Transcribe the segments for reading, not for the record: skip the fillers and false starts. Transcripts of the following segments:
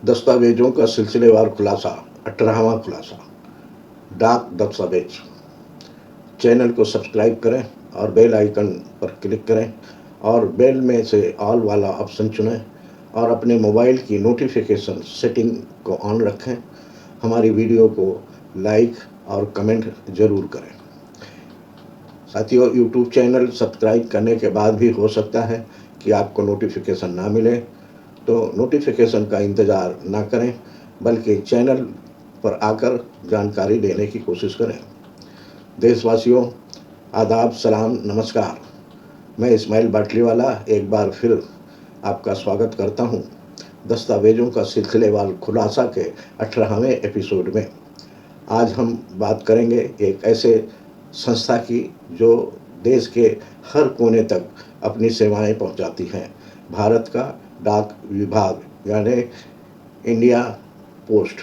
दस्तावेजों का सिलसिलेवार खुलासा। 18वां खुलासा। डाक दस्तावेज। चैनल को सब्सक्राइब करें और बेल आइकन पर क्लिक करें और बेल में से ऑल वाला ऑप्शन चुनें और अपने मोबाइल की नोटिफिकेशन सेटिंग को ऑन रखें। हमारी वीडियो को लाइक और कमेंट ज़रूर करें। साथियों, यूट्यूब चैनल सब्सक्राइब करने के बाद भी हो सकता है कि आपको नोटिफिकेशन ना मिले, तो नोटिफिकेशन का इंतज़ार ना करें, बल्कि चैनल पर आकर जानकारी लेने की कोशिश करें। देशवासियों, आदाब, सलाम, नमस्कार। मैं इस्माइल बाटलीवाला एक बार फिर आपका स्वागत करता हूं दस्तावेजों का सिलसिलेवार खुलासा के 18वें एपिसोड में। आज हम बात करेंगे एक ऐसे संस्था की जो देश के हर कोने तक अपनी सेवाएं पहुंचाती हैं। भारत का डाक विभाग यानी इंडिया पोस्ट।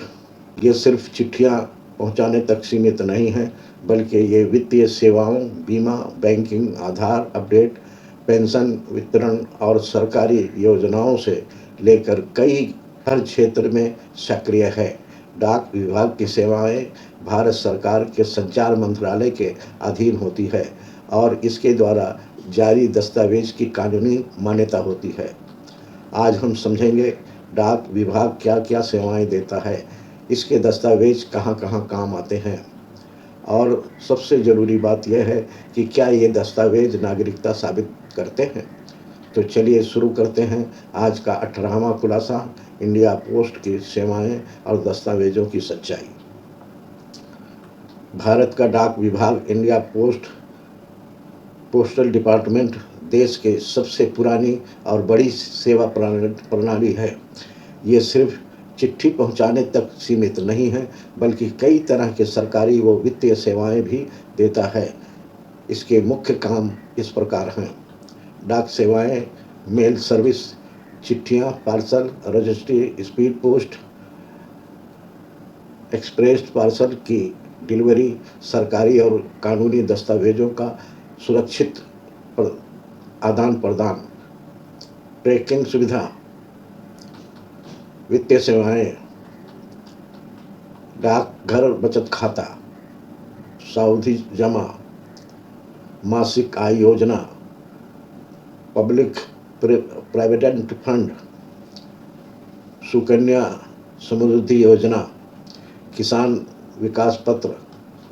ये सिर्फ चिट्ठियां पहुंचाने तक सीमित नहीं है, बल्कि ये वित्तीय सेवाओं, बीमा, बैंकिंग, आधार अपडेट, पेंशन वितरण और सरकारी योजनाओं से लेकर कई हर क्षेत्र में सक्रिय है। डाक विभाग की सेवाएं भारत सरकार के संचार मंत्रालय के अधीन होती है और इसके द्वारा जारी दस्तावेज की कानूनी मान्यता होती है। आज हम समझेंगे डाक विभाग क्या क्या सेवाएं देता है, इसके दस्तावेज कहाँ कहाँ काम आते हैं और सबसे ज़रूरी बात यह है कि क्या ये दस्तावेज नागरिकता साबित करते हैं। तो चलिए शुरू करते हैं आज का 18वां खुलासा, इंडिया पोस्ट की सेवाएं और दस्तावेजों की सच्चाई। भारत का डाक विभाग इंडिया पोस्टल डिपार्टमेंट देश के सबसे पुरानी और बड़ी सेवा प्रणाली है। ये सिर्फ चिट्ठी पहुंचाने तक सीमित नहीं है, बल्कि कई तरह के सरकारी व वित्तीय सेवाएं भी देता है। इसके मुख्य काम इस प्रकार हैं: डाक सेवाएं, मेल सर्विस, चिट्ठियां, parcel, registry, speed post, express parcel की डिलीवरी, सरकारी और कानूनी दस्तावेजों का सुरक्षित आदान प्रदान, ट्रैकिंग सुविधा, वित्तीय सेवाएं, डाकघर बचत खाता, सावधि जमा, मासिक आय योजना, public provident fund, Sukanya Samriddhi योजना, किसान विकास पत्र,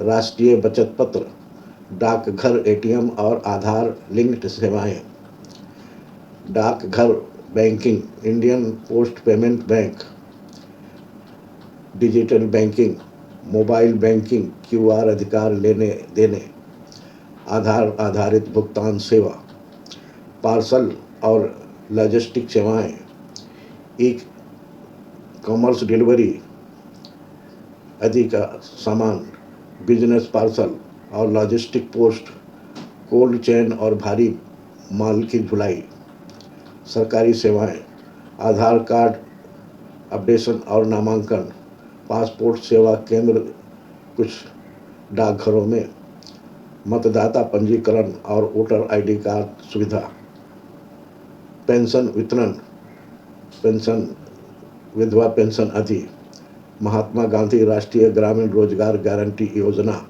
राष्ट्रीय बचत पत्र, डाकघर एटीएम और आधार लिंक्ड सेवाएं, डाकघर banking, Indian post payment bank, digital banking, mobile banking, QR अधिकार लेने देने, आधार आधारित भुगतान सेवा, पार्सल और लॉजिस्टिक सेवाएं, ई कॉमर्स डिलीवरी, अधिक सामान, बिजनेस पार्सल और लॉजिस्टिक पोस्ट, कोल्ड चेन और भारी माल की ढुलाई, सरकारी सेवाएं, आधार कार्ड अपडेशन और नामांकन, पासपोर्ट सेवा केंद्र कुछ डाकघरों में, मतदाता पंजीकरण और वोटर आईडी कार्ड सुविधा, पेंशन वितरण, पेंशन, विधवा पेंशन आदि, महात्मा गांधी राष्ट्रीय ग्रामीण रोजगार गारंटी योजना,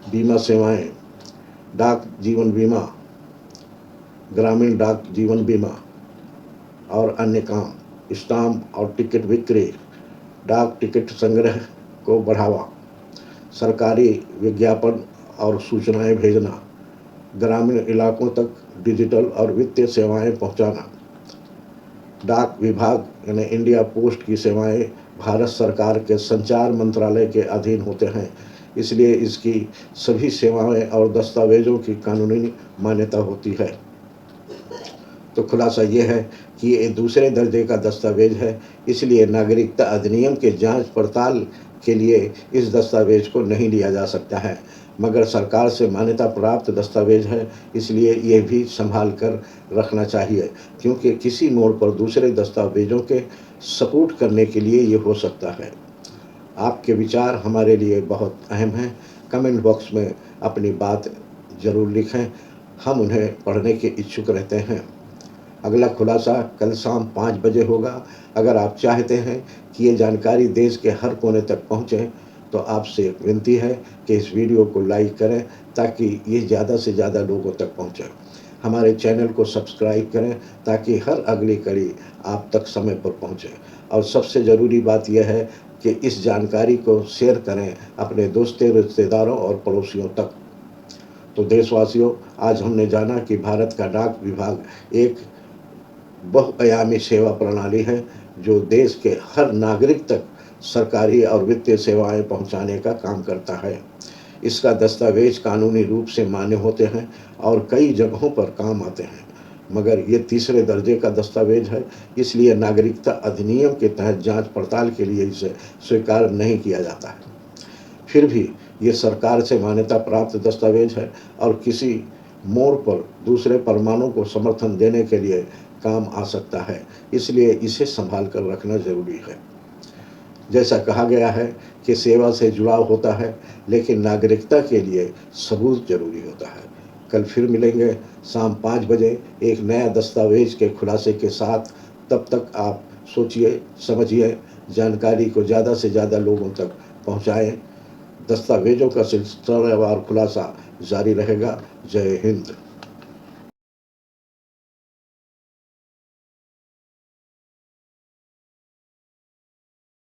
बीमा सेवाएं, डाक जीवन बीमा, ग्रामीण डाक जीवन बीमा और अन्य काम, स्टाम्प और टिकट बिक्री, डाक टिकट संग्रह को बढ़ावा, सरकारी विज्ञापन और सूचनाएं भेजना, ग्रामीण इलाकों तक डिजिटल और वित्तीय सेवाएं पहुंचाना। डाक विभाग यानी इंडिया पोस्ट की सेवाएं भारत सरकार के संचार मंत्रालय के अधीन होते हैं, इसलिए इसकी सभी सेवाएं और दस्तावेजों की कानूनी मान्यता होती है। तो खुलासा ये है कि ये दूसरे दर्जे का दस्तावेज है, इसलिए नागरिकता अधिनियम के जांच पड़ताल के लिए इस दस्तावेज को नहीं लिया जा सकता है, मगर सरकार से मान्यता प्राप्त दस्तावेज है, इसलिए ये भी संभाल कर रखना चाहिए, क्योंकि किसी मोड़ पर दूसरे दस्तावेजों के सपोर्ट करने के लिए ये हो सकता है। आपके विचार हमारे लिए बहुत अहम हैं। कमेंट बॉक्स में अपनी बात ज़रूर लिखें, हम उन्हें पढ़ने के इच्छुक रहते हैं। अगला खुलासा कल शाम 5 बजे होगा। अगर आप चाहते हैं कि ये जानकारी देश के हर कोने तक पहुँचे, तो आपसे एक विनती है कि इस वीडियो को लाइक करें ताकि ये ज़्यादा से ज़्यादा लोगों तक पहुँचे। हमारे चैनल को सब्सक्राइब करें ताकि हर अगली कड़ी आप तक समय पर पहुँचे। और सबसे ज़रूरी बात यह है कि इस जानकारी को शेयर करें अपने दोस्तों, रिश्तेदारों और पड़ोसियों तक। तो देशवासियों, आज हमने जाना कि भारत का डाक विभाग एक बहुआयामी सेवा प्रणाली है जो देश के हर नागरिक तक सरकारी और वित्तीय सेवाएं पहुंचाने का काम करता है। इसका दस्तावेज कानूनी रूप से मान्य होते हैं और कई जगहों पर काम आते हैं, मगर ये तीसरे दर्जे का दस्तावेज है, इसलिए नागरिकता अधिनियम के तहत जांच पड़ताल के लिए इसे स्वीकार नहीं किया जाता है। फिर भी ये सरकार से मान्यता प्राप्त दस्तावेज है और किसी मोड़ पर दूसरे परमाणु को समर्थन देने के लिए काम आ सकता है, इसलिए इसे संभाल कर रखना जरूरी है। जैसा कहा गया है कि सेवा से जुड़ाव होता है, लेकिन नागरिकता के लिए सबूत जरूरी होता है। कल फिर मिलेंगे शाम 5 बजे एक नया दस्तावेज के खुलासे के साथ। तब तक आप सोचिए, समझिए, जानकारी को ज़्यादा से ज़्यादा लोगों तक पहुँचाएँ। दस्तावेजों का सिलसिलेवार खुलासा जारी रहेगा। जय हिंद।